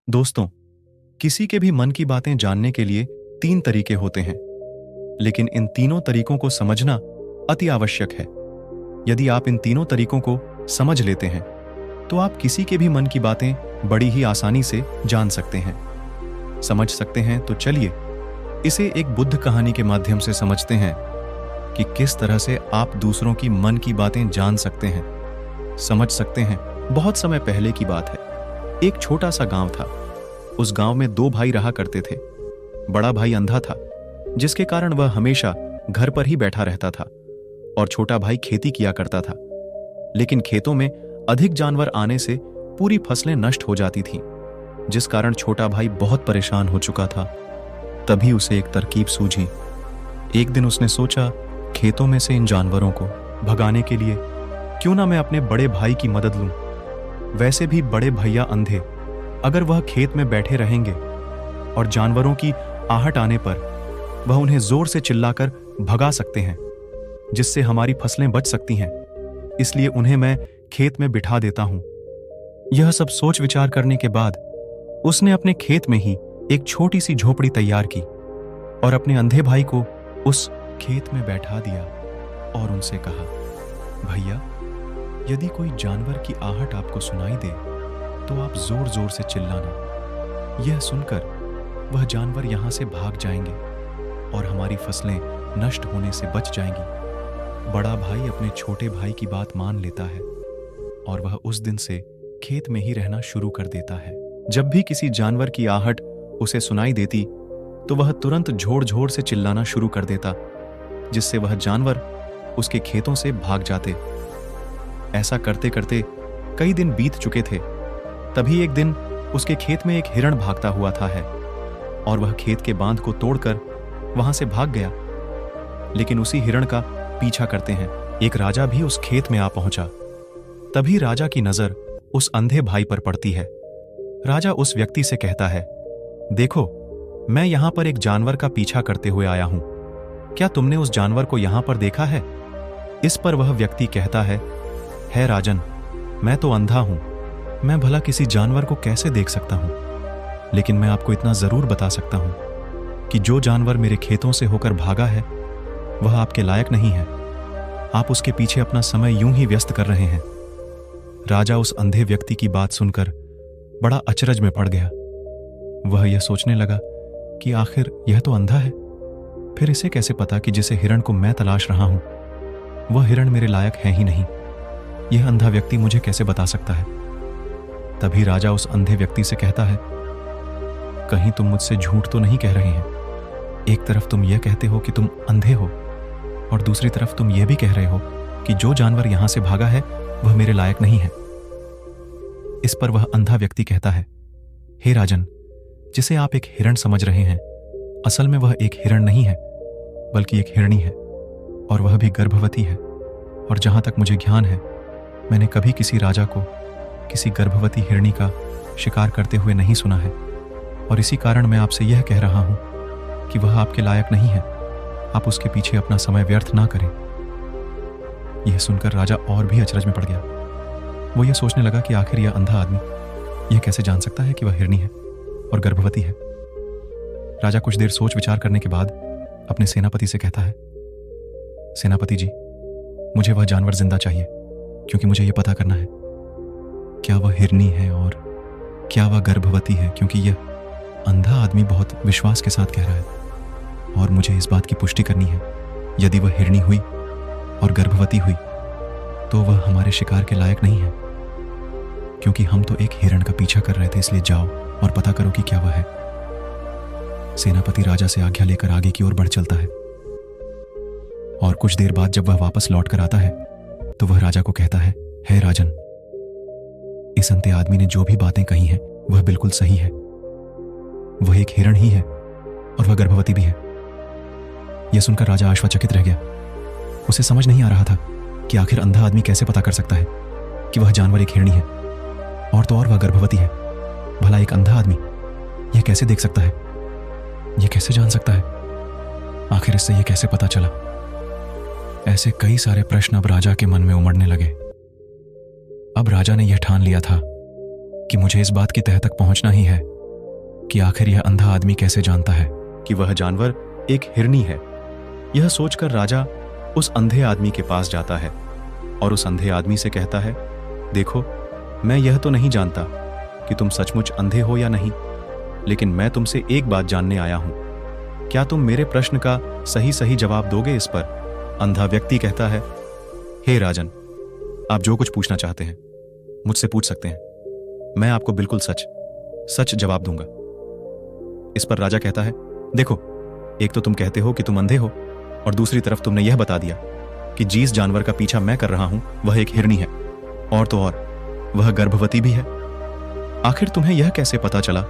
दोस्तों, किसी के भी मन की बातें जानने के लिए तीन तरीके होते हैं, लेकिन इन तीनों तरीकों को समझना अति आवश्यक है। यदि आप इन तीनों तरीकों को समझ लेते हैं, तो आप किसी के भी मन की बातें बड़ी ही आसानी से जान सकते हैं। समझ सकते हैं तो चलिए इसे एक बुद्ध कहानी के माध्यम से समझते हैं कि किस तरह से आप दूसरों की मन की बातें जान सकते हैं, समझ सकते हैं। बहुत समय पहले की बात है। एक छोटा सा गांव था। उस गांव में दो भाई रहा करते थे। बड़ा भाई अंधा था, जिसके कारण वह हमेशा घर पर ही बैठा रहता था, और छोटा भाई खेती किया करता था। लेकिन खेतों में अधिक जानवर आने से पूरी फसलें नष्ट हो जाती थीं, जिस कारण छोटा भाई बहुत परेशान हो चुका था। तभी उसे एक तरकीब सूझी। एक दिन उसने सोचा, खेतों में से इन जानवरों को भगाने के लिए क्यों ना मैं अपने बड़े भाई की मदद लूं। वैसे भी बड़े भैया अंधे, अगर वह खेत में बैठे रहेंगे और जानवरों की आहट आने पर वह उन्हें जोर से चिल्लाकर भगा सकते हैं, जिससे हमारी फसलें बच सकती हैं। इसलिए उन्हें मैं खेत में बिठा देता हूं। यह सब सोच विचार करने के बाद उसने अपने खेत में ही एक छोटी सी झोपड़ी तैयार की और अपने अंधे भाई को उस खेत में बैठा दिया और उनसे कहा, भैया, यदि कोई जानवर की आहट आपको सुनाई दे तो आप जोर जोर से चिल्लाना। यह सुनकर वह जानवर यहां से भाग जाएंगे और हमारी फसलें नष्ट होने से बच जाएंगी। बड़ा भाई अपने छोटे भाई की बात मान लेता है और वह उस दिन से खेत में ही रहना शुरू कर देता है। जब भी किसी जानवर की आहट उसे सुनाई देती तो वह तुरंत झोर झोर से चिल्लाना शुरू कर देता, जिससे वह जानवर उसके खेतों से भाग जाते। ऐसा करते करते कई दिन बीत चुके थे। तभी एक दिन उसके खेत में एक हिरण भागता हुआ था और वह खेत के बांध को तोड़कर वहां से भाग गया। लेकिन उसी हिरण का पीछा करते हैं एक राजा भी उस खेत में आ पहुंचा। तभी राजा की नजर उस अंधे भाई पर पड़ती है। राजा उस व्यक्ति से कहता है, देखो, मैं यहां पर एक जानवर का पीछा करते हुए आया हूं। क्या तुमने उस जानवर को यहां पर देखा है? इस पर वह व्यक्ति कहता है राजन, मैं तो अंधा हूं, मैं भला किसी जानवर को कैसे देख सकता हूं। लेकिन मैं आपको इतना जरूर बता सकता हूं कि जो जानवर मेरे खेतों से होकर भागा है वह आपके लायक नहीं है। आप उसके पीछे अपना समय यूं ही व्यस्त कर रहे हैं। राजा उस अंधे व्यक्ति की बात सुनकर बड़ा अचरज में पड़ गया। वह यह सोचने लगा कि आखिर यह तो अंधा है, फिर इसे कैसे पता कि जिसे हिरण को मैं तलाश रहा हूं वह हिरण मेरे लायक है ही नहीं। यह अंधा व्यक्ति मुझे कैसे बता सकता है? तभी राजा उस अंधे व्यक्ति से कहता है, कहीं तुम मुझसे झूठ तो नहीं कह रहे हैं? एक तरफ तुम यह कहते हो कि तुम अंधे हो और दूसरी तरफ तुम यह भी कह रहे हो कि जो जानवर यहां से भागा है वह मेरे लायक नहीं है। इस पर वह अंधा व्यक्ति कहता है, हे राजन, जिसे आप एक हिरण समझ रहे हैं, असल में वह एक हिरण नहीं है बल्कि एक हिरणी है, और वह भी गर्भवती है। और जहां तक मुझे ज्ञान है, मैंने कभी किसी राजा को किसी गर्भवती हिरणी का शिकार करते हुए नहीं सुना है, और इसी कारण मैं आपसे यह कह रहा हूं कि वह आपके लायक नहीं है। आप उसके पीछे अपना समय व्यर्थ ना करें। यह सुनकर राजा और भी अचरज में पड़ गया। वो यह सोचने लगा कि आखिर यह अंधा आदमी यह कैसे जान सकता है कि वह हिरणी है और गर्भवती है। राजा कुछ देर सोच विचार करने के बाद अपने सेनापति से कहता है, सेनापति जी, मुझे वह जानवर जिंदा चाहिए, क्योंकि मुझे यह पता करना है क्या वह हिरनी है और क्या वह गर्भवती है, क्योंकि यह अंधा आदमी बहुत विश्वास के साथ कह रहा है और मुझे इस बात की पुष्टि करनी है। यदि वह हिरनी हुई और गर्भवती हुई तो वह हमारे शिकार के लायक नहीं है, क्योंकि हम तो एक हिरण का पीछा कर रहे थे। इसलिए जाओ और पता करो कि क्या वह है। सेनापति राजा से आज्ञा लेकर आगे की ओर बढ़ चलता है, और कुछ देर बाद जब वह वापस लौट कर आता है तो वह राजा को कहता है, हे राजन, इस अंधे आदमी ने जो भी बातें कही हैं वह बिल्कुल सही है। वह एक हिरण ही है और वह गर्भवती भी है। यह सुनकर राजा आश्चर्यचकित रह गया। उसे समझ नहीं आ रहा था कि आखिर अंधा आदमी कैसे पता कर सकता है कि वह जानवर एक हिरणी है, और तो और वह गर्भवती है। भला एक अंधा आदमी यह कैसे देख सकता है? यह कैसे जान सकता है? आखिर इससे यह कैसे पता चला? ऐसे कई सारे प्रश्न अब राजा के मन में उमड़ने लगे। अब राजा ने यह ठान लिया था कि मुझे इस बात की तह तक पहुंचना ही है कि आखिर यह अंधा आदमी कैसे जानता है कि वह जानवर एक हिरनी है। यह सोचकर राजा उस अंधे आदमी के पास जाता है और उस अंधे आदमी से कहता है, देखो, मैं यह तो नहीं जानता कि तुम सचमुच अंधे हो या नहीं, लेकिन मैं तुमसे एक बात जानने आया हूं। क्या तुम मेरे प्रश्न का सही सही जवाब दोगे इस पर? अंधा व्यक्ति कहता है, हे राजन, आप जो कुछ पूछना चाहते हैं मुझसे पूछ सकते हैं, मैं आपको बिल्कुल सच सच जवाब दूंगा। इस पर राजा कहता है, देखो, एक तो तुम कहते हो कि तुम अंधे हो और दूसरी तरफ तुमने यह बता दिया कि जिस जानवर का पीछा मैं कर रहा हूं वह एक हिरनी है, और तो और वह गर्भवती भी है। आखिर तुम्हें यह कैसे पता चला?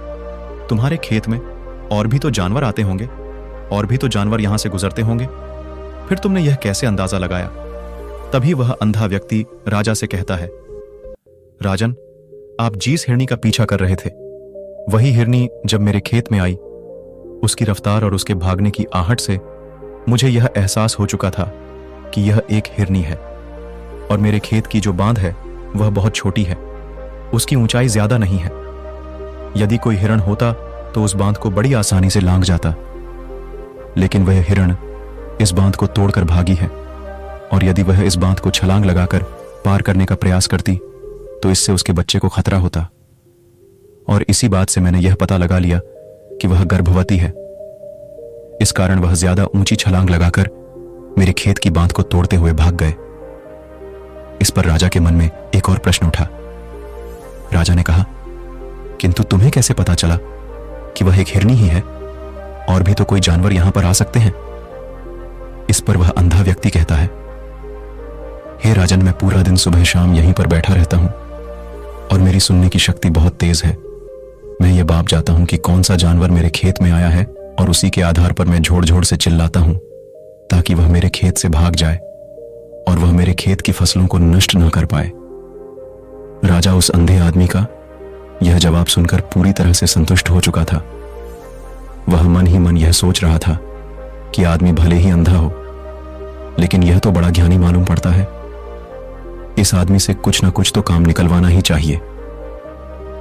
तुम्हारे खेत में और भी तो जानवर आते होंगे, और भी तो जानवर यहां से गुजरते होंगे, फिर तुमने यह कैसे अंदाजा लगाया? तभी वह अंधा व्यक्ति राजा से कहता है, राजन, आप जिस हिरनी का पीछा कर रहे थे वही हिरनी जब मेरे खेत में आई, उसकी रफ्तार और उसके भागने की आहट से मुझे यह एहसास हो चुका था कि यह एक हिरनी है, और मेरे खेत की जो बांध है वह बहुत छोटी है, उसकी ऊंचाई ज्यादा नहीं है। यदि कोई हिरण होता तो उस बांध को बड़ी आसानी से लांघ जाता, लेकिन वह हिरण इस बांध को तोड़कर भागी है, और यदि वह इस बांध को छलांग लगाकर पार करने का प्रयास करती तो इससे उसके बच्चे को खतरा होता। और इसी बात से मैंने यह पता लगा लिया कि वह गर्भवती है। इस कारण वह ज्यादा ऊंची छलांग लगाकर मेरे खेत की बांध को तोड़ते हुए भाग गए। इस पर राजा के मन में एक और प्रश्न उठा। राजा ने कहा, किंतु तुम्हें कैसे पता चला कि वह एक हिरनी ही है? और भी तो कोई जानवर यहां पर आ सकते हैं। इस पर वह अंधा व्यक्ति कहता है, हे राजन, मैं पूरा दिन सुबह शाम यहीं पर बैठा रहता हूं और मेरी सुनने की शक्ति बहुत तेज है। मैं ये बाप जाता हूं कि कौन सा जानवर मेरे खेत में आया है, और उसी के आधार पर मैं झोड़ झोड़ से चिल्लाता हूं ताकि वह मेरे खेत से भाग जाए और वह मेरे खेत की फसलों को नष्ट न कर पाए। राजा उस अंधे आदमी का यह जवाब सुनकर पूरी तरह से संतुष्ट हो चुका था। वह मन ही मन यह सोच रहा था कि आदमी भले ही अंधा हो, लेकिन यह तो बड़ा ज्ञानी मालूम पड़ता है। इस आदमी से कुछ न कुछ तो काम निकलवाना ही चाहिए।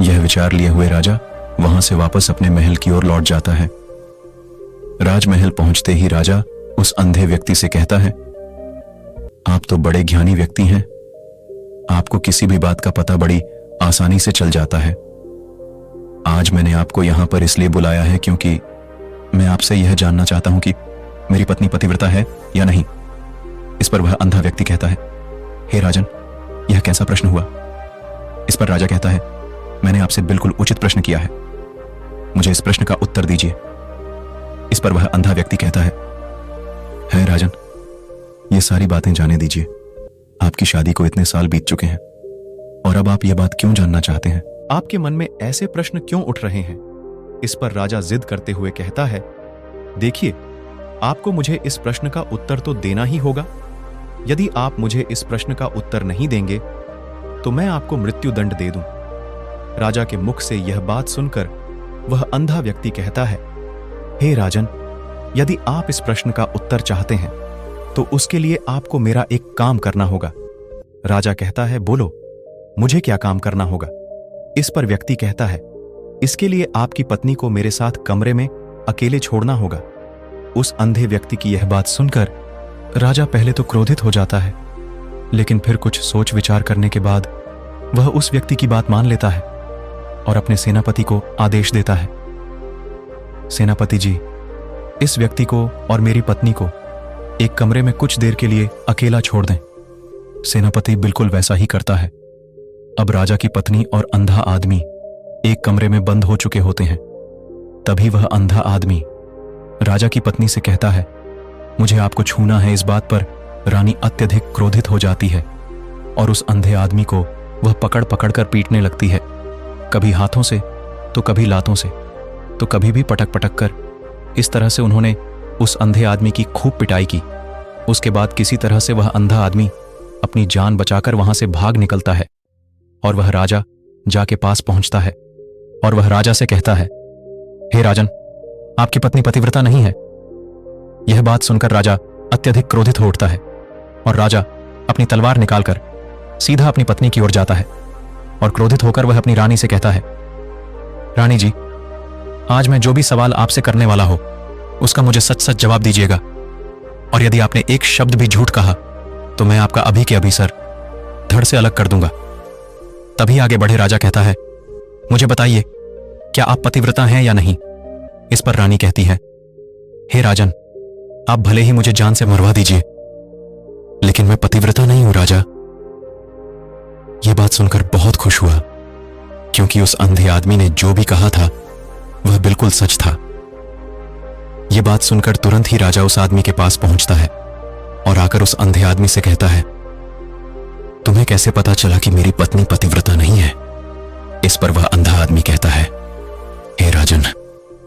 यह विचार लिए हुए राजा वहां से वापस अपने महल की ओर लौट जाता है। राजमहल पहुंचते ही राजा उस अंधे व्यक्ति से कहता है, आप तो बड़े ज्ञानी व्यक्ति हैं, आपको किसी भी बात का पता बड़ी आसानी से चल जाता है। आज मैंने आपको यहां पर इसलिए बुलाया है क्योंकि मैं आपसे यह जानना चाहता हूं कि मेरी पत्नी पतिव्रता है या नहीं। इस पर वह अंधा व्यक्ति कहता है, हे राजन, यह कैसा प्रश्न हुआ? इस पर राजा कहता है, मैंने आपसे बिल्कुल उचित प्रश्न किया है, मुझे इस प्रश्न का उत्तर दीजिए। इस पर वह अंधा व्यक्ति कहता है राजन, ये सारी बातें जाने दीजिए। आपकी शादी को इतने साल बीत चुके हैं और अब आप यह बात क्यों जानना चाहते हैं? आपके मन में ऐसे प्रश्न क्यों उठ रहे हैं? इस पर राजा जिद करते हुए कहता है, देखिए, आपको मुझे इस प्रश्न का उत्तर तो देना ही होगा। यदि आप मुझे इस प्रश्न का उत्तर नहीं देंगे तो मैं आपको मृत्यु दंड दे दूं। राजा के मुख से यह बात सुनकर वह अंधा व्यक्ति कहता है, हे राजन, यदि आप इस प्रश्न का उत्तर चाहते हैं तो उसके लिए आपको मेरा एक काम करना होगा। राजा कहता है, बोलो, मुझे क्या काम करना होगा? इस पर व्यक्ति कहता है, इसके लिए आपकी पत्नी को मेरे साथ कमरे में अकेले छोड़ना होगा। उस अंधे व्यक्ति की यह बात सुनकर राजा पहले तो क्रोधित हो जाता है, लेकिन फिर कुछ सोच विचार करने के बाद वह उस व्यक्ति की बात मान लेता है और अपने सेनापति को आदेश देता है, सेनापति जी, इस व्यक्ति को और मेरी पत्नी को एक कमरे में कुछ देर के लिए अकेला छोड़ दें। सेनापति बिल्कुल वैसा ही करता है। अब राजा की पत्नी और अंधा आदमी एक कमरे में बंद हो चुके होते हैं। तभी वह अंधा आदमी राजा की पत्नी से कहता है, मुझे आपको छूना है। इस बात पर रानी अत्यधिक क्रोधित हो जाती है और उस अंधे आदमी को वह पकड़ पकड़ कर पीटने लगती है, कभी हाथों से तो कभी लातों से तो कभी भी पटक पटक कर। इस तरह से उन्होंने उस अंधे आदमी की खूब पिटाई की। उसके बाद किसी तरह से वह अंधा आदमी अपनी जान बचाकर वहां से भाग निकलता है और वह राजा जाके पास पहुंचता है और वह राजा से कहता है, हे राजन, आपकी पत्नी पतिव्रता नहीं है। यह बात सुनकर राजा अत्यधिक क्रोधित हो उठता है और राजा अपनी तलवार निकालकर सीधा अपनी पत्नी की ओर जाता है और क्रोधित होकर वह अपनी रानी से कहता है, रानी जी, आज मैं जो भी सवाल आपसे करने वाला हो उसका मुझे सच सच जवाब दीजिएगा, और यदि आपने एक शब्द भी झूठ कहा तो मैं आपका अभी के अभी सर धड़ से अलग कर दूंगा। तभी आगे बढ़े राजा कहता है, मुझे बताइए, क्या आप पतिव्रता हैं या नहीं? इस पर रानी कहती है, हे राजन, आप भले ही मुझे जान से मरवा दीजिए, लेकिन मैं पतिव्रता नहीं हूं राजा। यह बात सुनकर बहुत खुश हुआ, क्योंकि उस अंधे आदमी ने जो भी कहा था वह बिल्कुल सच था। यह बात सुनकर तुरंत ही राजा उस आदमी के पास पहुंचता है और आकर उस अंधे आदमी से कहता है, तुम्हें कैसे पता चला कि मेरी पत्नी पतिव्रता नहीं है? इस पर वह अंधा आदमी कहता है, हे राजन,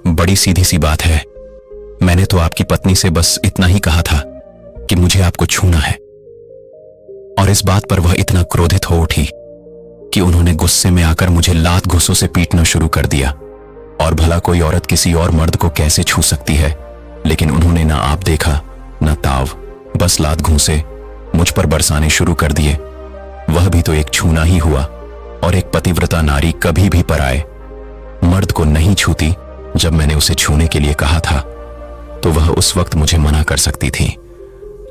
बड़ी सीधी सी बात है, मैंने तो आपकी पत्नी से बस इतना ही कहा था कि मुझे आपको छूना है। और इस बात पर वह इतना क्रोधित हो उठी कि उन्होंने गुस्से में आकर मुझे लात घूंसों से पीटना शुरू कर दिया। और भला कोई औरत किसी और मर्द को कैसे छू सकती है, लेकिन उन्होंने ना आप देखा ना ताव, बस लात घूंसे मुझ पर बरसाने शुरू कर दिए। वह भी तो एक छूना ही हुआ, और एक पतिव्रता नारी कभी भी पराए मर्द को नहीं छूती। जब मैंने उसे छूने के लिए कहा था तो वह उस वक्त मुझे मना कर सकती थी,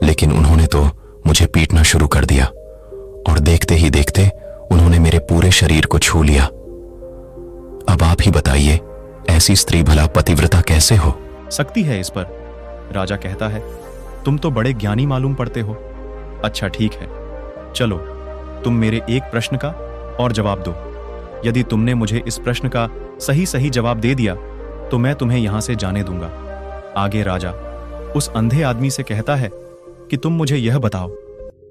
लेकिन उन्होंने तो मुझे पीटना शुरू कर दिया, और देखते ही देखते उन्होंने मेरे पूरे शरीर को छू लिया। अब आप ही बताइए, ऐसी स्त्री भला पतिव्रता कैसे हो सकती है? इस पर राजा कहता है, तुम तो बड़े ज्ञानी मालूम पड़ते हो। अच्छा ठीक है, चलो तुम मेरे एक प्रश्न का और जवाब दो। यदि तुमने मुझे इस प्रश्न का सही सही जवाब दे दिया तो मैं तुम्हें यहां से जाने दूंगा। आगे राजा उस अंधे आदमी से कहता है कि तुम मुझे यह बताओ,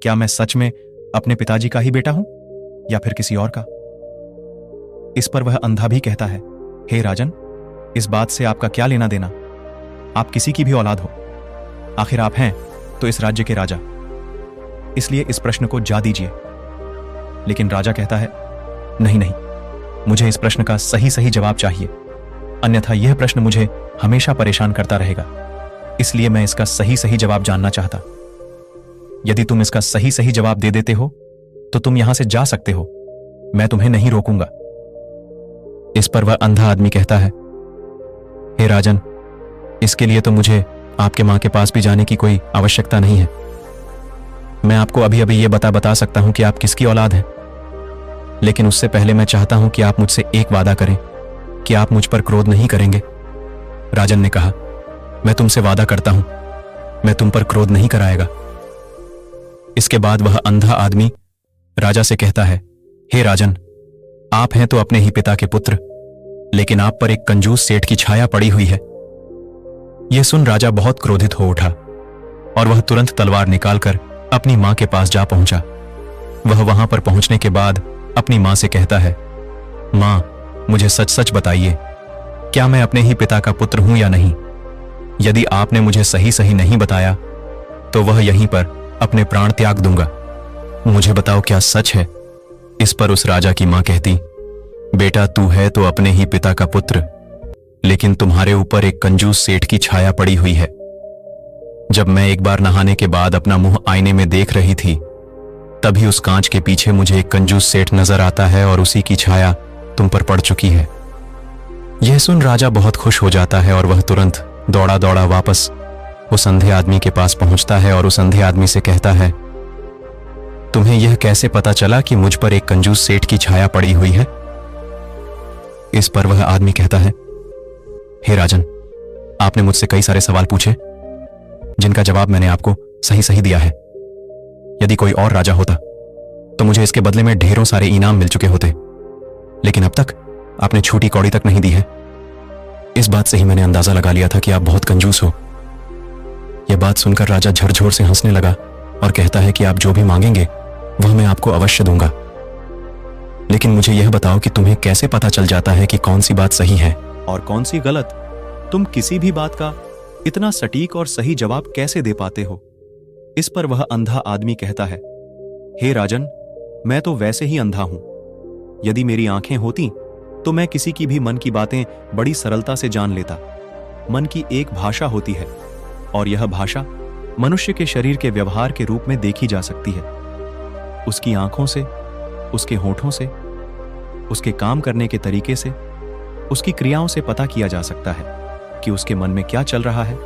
क्या मैं सच में अपने पिताजी का ही बेटा हूं या फिर किसी और का? इस पर वह अंधा भी कहता है, हे राजन, इस बात से आपका क्या लेना देना? आप किसी की भी औलाद हो, आखिर आप हैं तो इस राज्य के राजा, इसलिए इस प्रश्न को जा दीजिए। लेकिन राजा कहता है, नहीं नहीं, मुझे इस प्रश्न का सही सही जवाब चाहिए, अन्यथा यह प्रश्न मुझे हमेशा परेशान करता रहेगा, इसलिए मैं इसका सही सही जवाब जानना चाहता। यदि तुम इसका सही सही जवाब दे देते हो तो तुम यहां से जा सकते हो, मैं तुम्हें नहीं रोकूंगा। इस पर वह अंधा आदमी कहता है, हे राजन, इसके लिए तो मुझे आपके मां के पास भी जाने की कोई आवश्यकता नहीं है। मैं आपको अभी अभी यह बता सकता हूं कि आप किसकी औलाद हैं, लेकिन उससे पहले मैं चाहता हूं कि आप मुझसे एक वादा करें कि आप मुझ पर क्रोध नहीं करेंगे। राजन ने कहा, मैं तुमसे वादा करता हूं, मैं तुम पर क्रोध नहीं कराएगा। इसके बाद वह अंधा आदमी राजा से कहता है, हे राजन, आप हैं तो अपने ही पिता के पुत्र, लेकिन आप पर एक कंजूस सेठ की छाया पड़ी हुई है। यह सुन राजा बहुत क्रोधित हो उठा और वह तुरंत तलवार निकालकर अपनी मां के पास जा पहुंचा। वह वहां पर पहुंचने के बाद अपनी मां से कहता है, मां, मुझे सच सच बताइए, क्या मैं अपने ही पिता का पुत्र हूं या नहीं? यदि आपने मुझे सही सही नहीं बताया तो वह यहीं पर अपने प्राण त्याग दूंगा। मुझे बताओ, क्या सच है? इस पर उस राजा की मां कहती, बेटा, तू है तो अपने ही पिता का पुत्र, लेकिन तुम्हारे ऊपर एक कंजूस सेठ की छाया पड़ी हुई है। जब मैं एक बार नहाने के बाद अपना मुंह आईने में देख रही थी, तभी उस कांच के पीछे मुझे एक कंजूस सेठ नजर आता है और उसी की छाया तुम पर पड़ चुकी है। यह सुन राजा बहुत खुश हो जाता है और वह तुरंत दौड़ा दौड़ा वापस उस अंधे आदमी के पास पहुंचता है और उस अंधे आदमी से कहता है, तुम्हें यह कैसे पता चला कि मुझ पर एक कंजूस सेठ की छाया पड़ी हुई है? इस पर वह आदमी कहता है, हे राजन, आपने मुझसे कई सारे सवाल पूछे जिनका जवाब मैंने आपको सही सही दिया है। यदि कोई और राजा होता तो मुझे इसके बदले में ढेरों सारे इनाम मिल चुके होते, लेकिन अब तक आपने छोटी कौड़ी तक नहीं दी है। इस बात से ही मैंने अंदाजा लगा लिया था कि आप बहुत कंजूस हो। यह बात सुनकर राजा झरझोर से हंसने लगा और कहता है कि आप जो भी मांगेंगे वह मैं आपको अवश्य दूंगा, लेकिन मुझे यह बताओ कि तुम्हें कैसे पता चल जाता है कि कौन सी बात सही है और कौन सी गलत? तुम किसी भी बात का इतना सटीक और सही जवाब कैसे दे पाते हो? इस पर वह अंधा आदमी कहता है, हे राजन, मैं तो वैसे ही अंधा हूं। यदि मेरी आंखें होती तो मैं किसी की भी मन की बातें बड़ी सरलता से जान लेता। मन की एक भाषा होती है और यह भाषा मनुष्य के शरीर के व्यवहार के रूप में देखी जा सकती है। उसकी आंखों से, उसके होठों से, उसके काम करने के तरीके से उसकी क्रियाओं से पता किया जा सकता है कि उसके मन में क्या चल रहा है।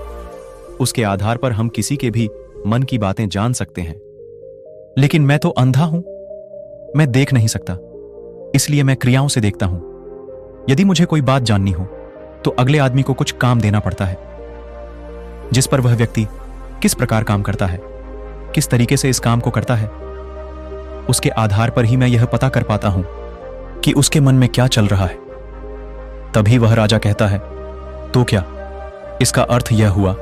उसके आधार पर हम किसी के भी मन की बातें जान सकते हैं। लेकिन मैं तो अंधा हूं, मैं देख नहीं सकता, इसलिए मैं क्रियाओं से देखता हूं। यदि मुझे कोई बात जाननी हो तो अगले आदमी को कुछ काम देना पड़ता है, जिस पर वह व्यक्ति किस प्रकार काम करता है, किस तरीके से इस काम को करता है, उसके आधार पर ही मैं यह पता कर पाता हूं कि उसके मन में क्या चल रहा है। तभी वह राजा कहता है, तो क्या इसका अर्थ यह हुआ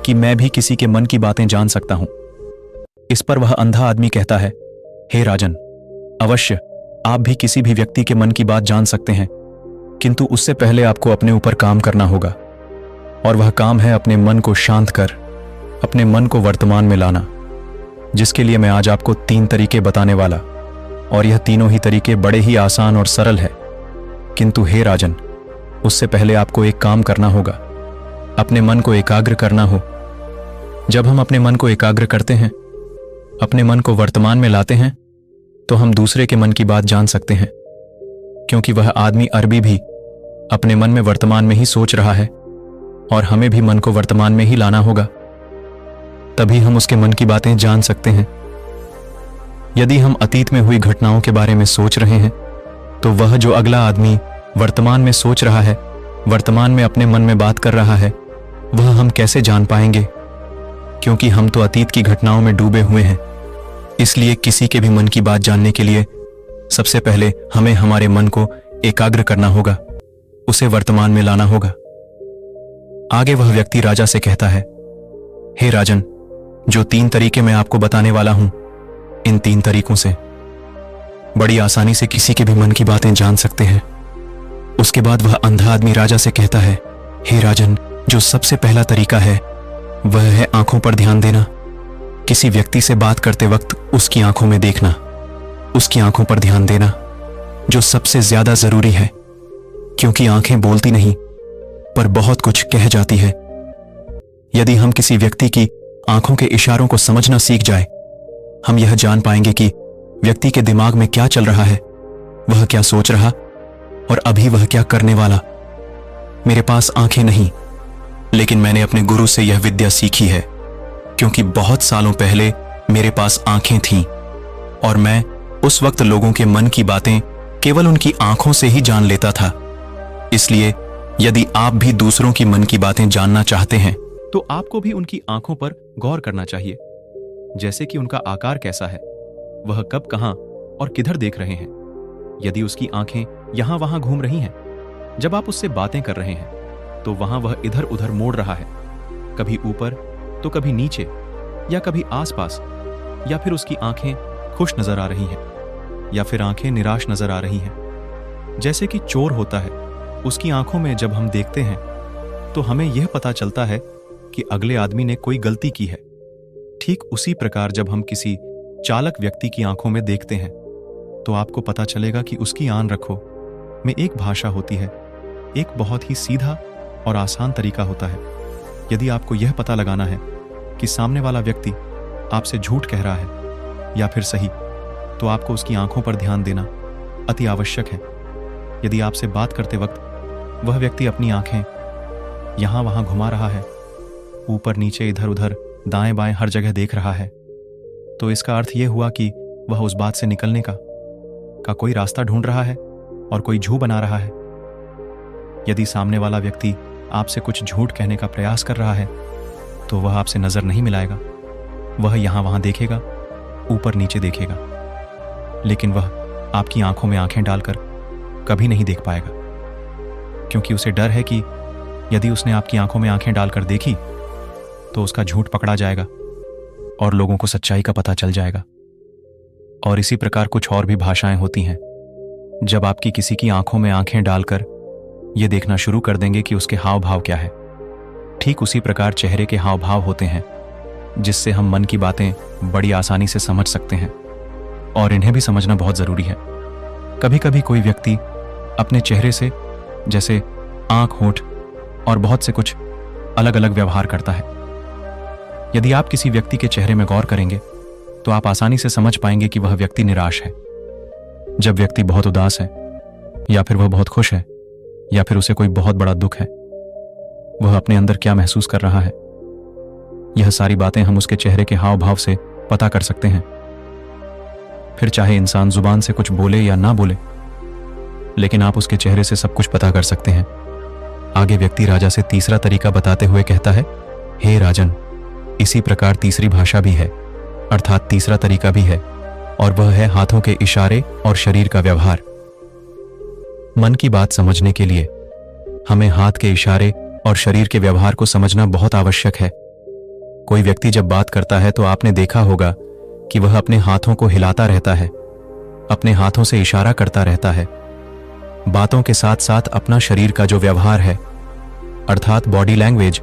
कि मैं भी किसी के मन की बातें जान सकता हूं? इस पर वह अंधा आदमी कहता है, हे राजन, अवश्य आप भी किसी भी व्यक्ति के मन की बात जान सकते हैं, किंतु उससे पहले आपको अपने ऊपर काम करना होगा। और वह काम है अपने मन को शांत कर अपने मन को वर्तमान में लाना, जिसके लिए मैं आज आपको 3 तरीके बताने वाला। और यह तीनों ही तरीके बड़े ही आसान और सरल है। किंतु हे राजन, उससे पहले आपको एक काम करना होगा, अपने मन को एकाग्र करना हो। जब हम अपने मन को एकाग्र करते हैं, अपने मन को वर्तमान में लाते हैं, तो हम दूसरे के मन की बात जान सकते हैं, क्योंकि वह आदमी अरबी भी अपने मन में वर्तमान में ही सोच रहा है और हमें भी मन को वर्तमान में ही लाना होगा, तभी हम उसके मन की बातें जान सकते हैं। यदि हम अतीत में हुई घटनाओं के बारे में सोच रहे हैं, तो वह जो अगला आदमी वर्तमान में सोच रहा है, वर्तमान में अपने मन में बात कर रहा है, वह हम कैसे जान पाएंगे? क्योंकि हम तो अतीत की घटनाओं में डूबे हुए हैं। इसलिए किसी के भी मन की बात जानने के लिए सबसे पहले हमें हमारे मन को एकाग्र करना होगा, उसे वर्तमान में लाना होगा। आगे वह व्यक्ति राजा से कहता है, हे राजन, जो 3 तरीके मैं आपको बताने वाला हूं, इन 3 तरीकों से बड़ी आसानी से किसी के भी मन की बातें जान सकते हैं। उसके बाद वह अंधा आदमी राजा से कहता है, हे राजन, जो सबसे पहला तरीका है वह है आंखों पर ध्यान देना। किसी व्यक्ति से बात करते वक्त उसकी आंखों में देखना, उसकी आंखों पर ध्यान देना, जो सबसे ज्यादा जरूरी है, क्योंकि आंखें बोलती नहीं पर बहुत कुछ कह जाती है। यदि हम किसी व्यक्ति की आंखों के इशारों को समझना सीख जाए, हम यह जान पाएंगे कि व्यक्ति के दिमाग में क्या चल रहा है, वह क्या सोच रहा और अभी वह क्या करने वाला। मेरे पास आंखें नहीं, लेकिन मैंने अपने गुरु से यह विद्या सीखी है, क्योंकि बहुत सालों पहले मेरे पास आंखें थीं और मैं उस वक्त लोगों के मन की बातें केवल उनकी आंखों से ही जान लेता था। इसलिए यदि आप भी दूसरों की मन की बातें जानना चाहते हैं, तो आपको भी उनकी आंखों पर गौर करना चाहिए, जैसे कि उनका आकार कैसा है, वह कब, कहां और किधर देख रहे हैं। यदि उसकी आंखें यहां वहां घूम रही हैं, जब आप उससे बातें कर रहे हैं, तो वहां वह इधर उधर मोड़ रहा है, कभी ऊपर तो कभी नीचे, या कभी आसपास, या फिर उसकी आंखें खुश नजर आ रही हैं, या फिर आंखें निराश नजर आ रही हैं। जैसे कि चोर होता है, उसकी आंखों में जब हम देखते हैं तो हमें यह पता चलता है कि अगले आदमी ने कोई गलती की है। ठीक उसी प्रकार जब हम किसी चालक व्यक्ति की आंखों में देखते हैं, तो आपको पता चलेगा कि उसकी आन रखो में एक भाषा होती है, एक बहुत ही सीधा और आसान तरीका होता है। यदि आपको यह पता लगाना है कि सामने वाला व्यक्ति आपसे झूठ कह रहा है या फिर सही, तो आपको उसकी आंखों पर ध्यान देना अति आवश्यक है। यदि आपसे बात करते वक्त वह व्यक्ति अपनी आंखें यहां वहां घुमा रहा है, ऊपर नीचे इधर उधर दाएं बाएं हर जगह देख रहा है, तो इसका अर्थ यह हुआ कि वह उस बात से निकलने का कोई रास्ता ढूंढ रहा है और कोई झूठ बना रहा है। यदि सामने वाला व्यक्ति आपसे कुछ झूठ कहने का प्रयास कर रहा है, तो वह आपसे नजर नहीं मिलाएगा, वह यहां वहां देखेगा, ऊपर नीचे देखेगा, लेकिन वह आपकी आंखों में आंखें डालकर कभी नहीं देख पाएगा, क्योंकि उसे डर है कि यदि उसने आपकी आंखों में आंखें डालकर देखी तो उसका झूठ पकड़ा जाएगा और लोगों को सच्चाई का पता चल जाएगा। और इसी प्रकार कुछ और भी भाषाएं होती हैं। जब आपकी किसी की आंखों में आंखें डालकर यह देखना शुरू कर देंगे कि उसके हाव भाव क्या है, ठीक उसी प्रकार चेहरे के हाव भाव होते हैं, जिससे हम मन की बातें बड़ी आसानी से समझ सकते हैं, और इन्हें भी समझना बहुत जरूरी है। कभी कभी कोई व्यक्ति अपने चेहरे से, जैसे आंख, होठ और बहुत से कुछ अलग अलग व्यवहार करता है। यदि आप किसी व्यक्ति के चेहरे में गौर करेंगे, तो आप आसानी से समझ पाएंगे कि वह व्यक्ति निराश है। जब व्यक्ति बहुत उदास है, या फिर वह बहुत खुश है, या फिर उसे कोई बहुत बड़ा दुख है, वह अपने अंदर क्या महसूस कर रहा है, यह सारी बातें हम उसके चेहरे के हाव भाव से पता कर सकते हैं। फिर चाहे इंसान जुबान से कुछ बोले या ना बोले, लेकिन आप उसके चेहरे से सब कुछ पता कर सकते हैं। आगे व्यक्ति राजा से तीसरा तरीका बताते हुए कहता है, हे राजन, इसी प्रकार तीसरी भाषा भी है, अर्थात तीसरा तरीका भी है, और वह है हाथों के इशारे और शरीर का व्यवहार। मन की बात समझने के लिए हमें हाथ के इशारे और शरीर के व्यवहार को समझना बहुत आवश्यक है। कोई व्यक्ति जब बात करता है तो आपने देखा होगा कि वह अपने हाथों को हिलाता रहता है, अपने हाथों से इशारा करता रहता है। बातों के साथ साथ अपना शरीर का जो व्यवहार है, अर्थात बॉडी लैंग्वेज,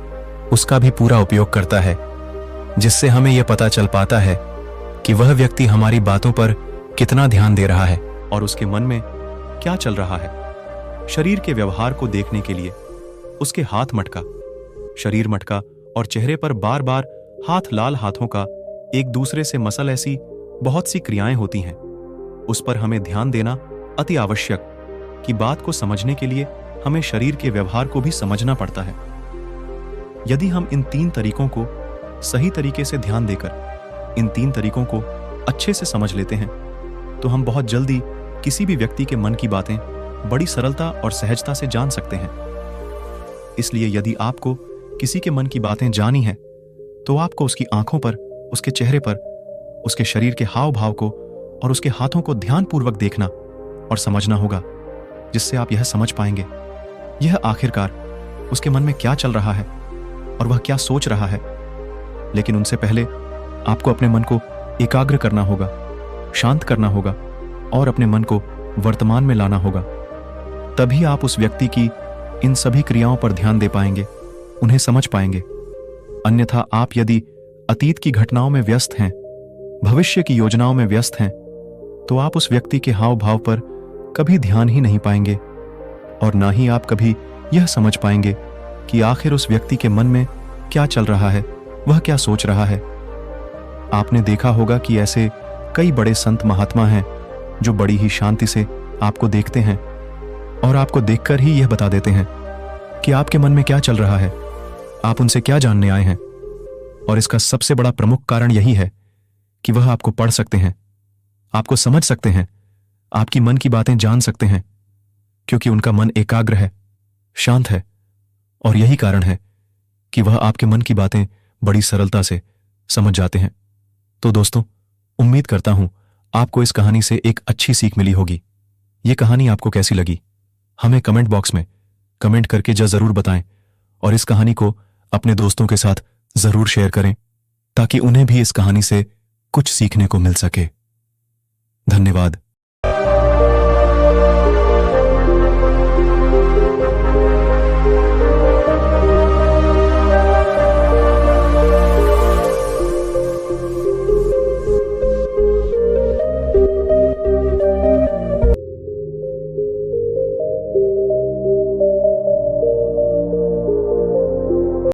उसका भी पूरा उपयोग करता है, जिससे हमें यह पता चल पाता है कि वह व्यक्ति हमारी बातों पर कितना ध्यान दे रहा है और उसके मन में क्या चल रहा है। शरीर के व्यवहार को देखने के लिए उसके हाथ मटका, शरीर मटका और चेहरे पर बार बार हाथ, लाल हाथों का एक दूसरे से मसल, ऐसी बहुत सी क्रियाएं होती हैं। उस पर हमें ध्यान देना अति आवश्यक कि बात को समझने के लिए हमें शरीर के व्यवहार को भी समझना पड़ता है। यदि हम इन तीन तरीकों को सही तरीके से ध्यान देकर इन तीन तरीकों को अच्छे से समझ लेते हैं तो हम बहुत जल्दी किसी भी व्यक्ति के मन की बातें बड़ी सरलता और सहजता से जान सकते हैं। इसलिए यदि आपको किसी के मन की बातें जानी हैं तो आपको उसकी आंखों पर, उसके चेहरे पर, उसके शरीर के हाव भाव को और उसके हाथों को ध्यानपूर्वक देखना और समझना होगा, जिससे आप यह समझ पाएंगे यह आखिरकार उसके मन में क्या चल रहा है और वह क्या सोच रहा है। लेकिन उनसे पहले आपको अपने मन को एकाग्र करना होगा, शांत करना होगा और अपने मन को वर्तमान में लाना होगा। तभी आप उस व्यक्ति की इन सभी क्रियाओं पर ध्यान दे पाएंगे, उन्हें समझ पाएंगे। अन्यथा आप यदि अतीत की घटनाओं में व्यस्त हैं, भविष्य की योजनाओं में व्यस्त हैं, तो आप उस व्यक्ति के हाव भाव पर कभी ध्यान ही नहीं पाएंगे और ना ही आप कभी यह समझ पाएंगे कि आखिर उस व्यक्ति के मन में क्या चल रहा है, वह क्या सोच रहा है। आपने देखा होगा कि ऐसे कई बड़े संत महात्मा हैं जो बड़ी ही शांति से आपको देखते हैं और आपको देखकर ही यह बता देते हैं कि आपके मन में क्या चल रहा है, आप उनसे क्या जानने आए हैं। और इसका सबसे बड़ा प्रमुख कारण यही है कि वह आपको पढ़ सकते हैं, आपको समझ सकते हैं, आपकी मन की बातें जान सकते हैं, क्योंकि उनका मन एकाग्र है, शांत है। और यही कारण है कि वह आपके मन की बातें बड़ी सरलता से समझ जाते हैं। तो दोस्तों, उम्मीद करता हूं आपको इस कहानी से एक अच्छी सीख मिली होगी। यह कहानी आपको कैसी लगी हमें कमेंट बॉक्स में कमेंट करके जरूर बताएं और इस कहानी को अपने दोस्तों के साथ जरूर शेयर करें ताकि उन्हें भी इस कहानी से कुछ सीखने को मिल सके। धन्यवाद।